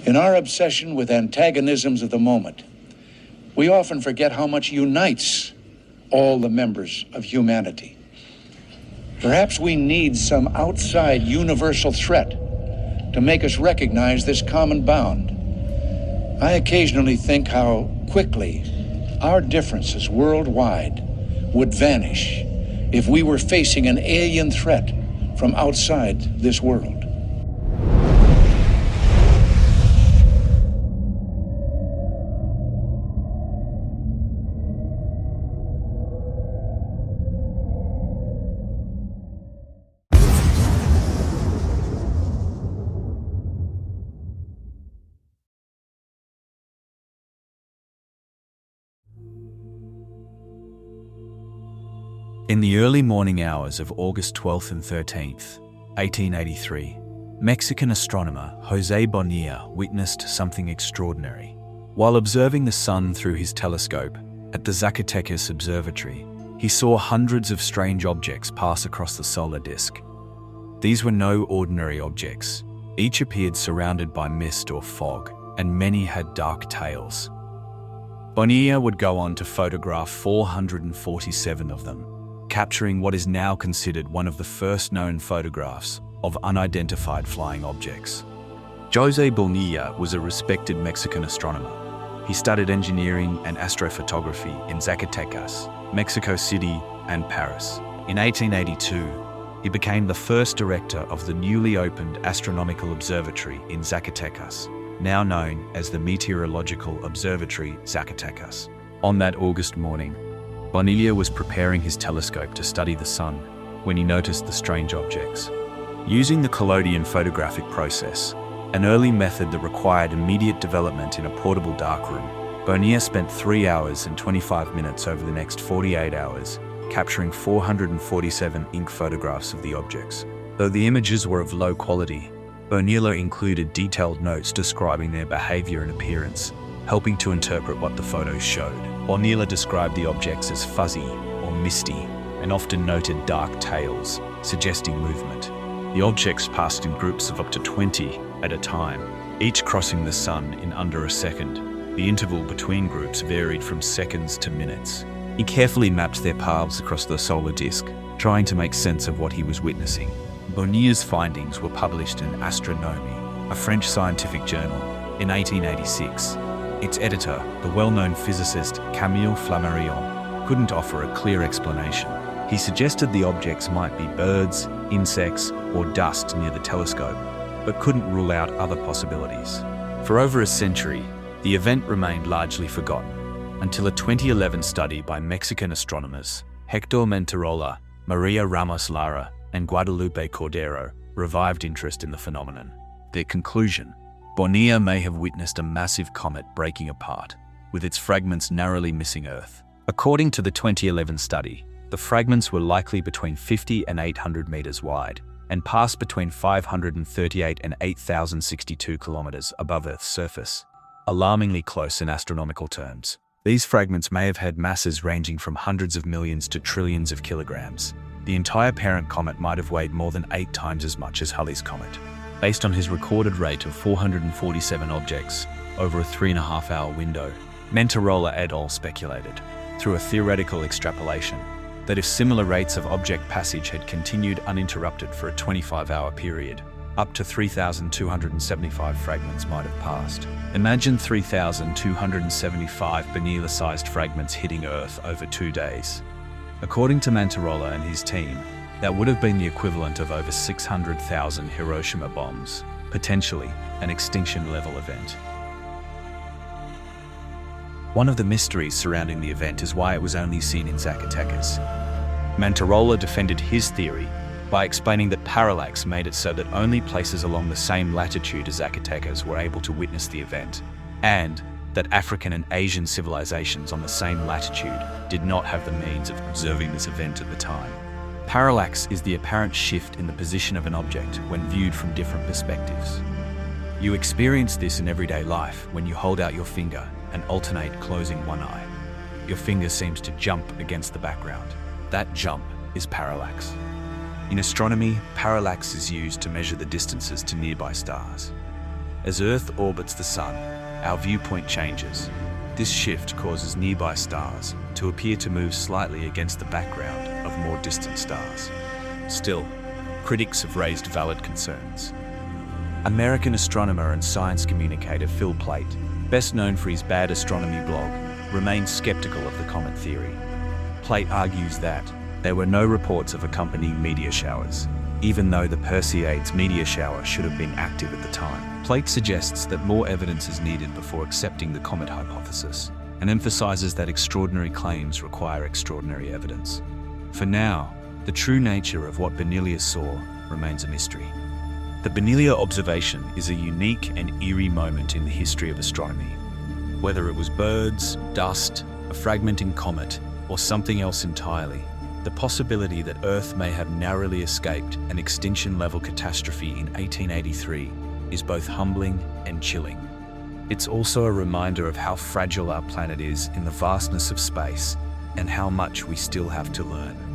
In our obsession with antagonisms of the moment, we often forget how much unites all the members of humanity. Perhaps we need some outside universal threat to make us recognize this common bound. I occasionally think how quickly our differences worldwide would vanish if we were facing an alien threat from outside this world. In the early morning hours of August 12th and 13th, 1883, Mexican astronomer Jose Bonilla witnessed something extraordinary. While observing the sun through his telescope at the Zacatecas Observatory, he saw hundreds of strange objects pass across the solar disk. These were no ordinary objects. Each appeared surrounded by mist or fog, and many had dark tails. Bonilla would go on to photograph 447 of them, capturing what is now considered one of the first known photographs of unidentified flying objects. Jose Bonilla was a respected Mexican astronomer. He studied engineering and astrophotography in Zacatecas, Mexico City, and Paris. In 1882, he became the first director of the newly opened astronomical observatory in Zacatecas, now known as the Meteorological Observatory Zacatecas. On that August morning, Bonilla was preparing his telescope to study the sun when he noticed the strange objects. Using the collodion photographic process, an early method that required immediate development in a portable darkroom, Bonilla spent 3 hours and 25 minutes over the next 48 hours, capturing 447 ink photographs of the objects. Though the images were of low quality, Bonilla included detailed notes describing their behavior and appearance, helping to interpret what the photos showed. Bonilla described the objects as fuzzy or misty, and often noted dark tails, suggesting movement. The objects passed in groups of up to 20 at a time, each crossing the sun in under a second. The interval between groups varied from seconds to minutes. He carefully mapped their paths across the solar disk, trying to make sense of what he was witnessing. Bonilla's findings were published in Astronomy, a French scientific journal, in 1886. Its editor, the well-known physicist Camille Flammarion, couldn't offer a clear explanation. He suggested the objects might be birds, insects, or dust near the telescope, but couldn't rule out other possibilities. For over a century, the event remained largely forgotten, until a 2011 study by Mexican astronomers Hector Mentarola, Maria Ramos Lara, and Guadalupe Cordero revived interest in the phenomenon. Their conclusion: Bonilla may have witnessed a massive comet breaking apart, with its fragments narrowly missing Earth. According to the 2011 study, the fragments were likely between 50 and 800 meters wide and passed between 538 and 8,062 kilometers above Earth's surface, alarmingly close in astronomical terms. These fragments may have had masses ranging from hundreds of millions to trillions of kilograms. The entire parent comet might have weighed more than 8 times as much as Halley's Comet. Based on his recorded rate of 447 objects over a 3.5-hour window, Mentarola et al. Speculated, through a theoretical extrapolation, that if similar rates of object passage had continued uninterrupted for a 25-hour period, up to 3,275 fragments might have passed. Imagine 3,275 Bonilla-sized fragments hitting Earth over 2 days. According to Mentarola and his team, that would have been the equivalent of over 600,000 Hiroshima bombs, potentially an extinction-level event. One of the mysteries surrounding the event is why it was only seen in Zacatecas. Mentarola defended his theory by explaining that parallax made it so that only places along the same latitude as Zacatecas were able to witness the event, and that African and Asian civilizations on the same latitude did not have the means of observing this event at the time. Parallax is the apparent shift in the position of an object when viewed from different perspectives. You experience this in everyday life when you hold out your finger and alternate closing one eye. Your finger seems to jump against the background. That jump is parallax. In astronomy, parallax is used to measure the distances to nearby stars. As Earth orbits the Sun, our viewpoint changes. This shift causes nearby stars to appear to move slightly against the background of more distant stars. Still, critics have raised valid concerns. American astronomer and science communicator Phil Plait, best known for his Bad Astronomy blog, remains skeptical of the comet theory. Plait argues that there were no reports of accompanying meteor showers, even though the Perseids meteor shower should have been active at the time. Plait suggests that more evidence is needed before accepting the comet hypothesis, and emphasizes that extraordinary claims require extraordinary evidence. For now, the true nature of what Bonilla saw remains a mystery. The Bonilla observation is a unique and eerie moment in the history of astronomy. Whether it was birds, dust, a fragmenting comet, or something else entirely, the possibility that Earth may have narrowly escaped an extinction-level catastrophe in 1883 is both humbling and chilling. It's also a reminder of how fragile our planet is in the vastness of space and how much we still have to learn.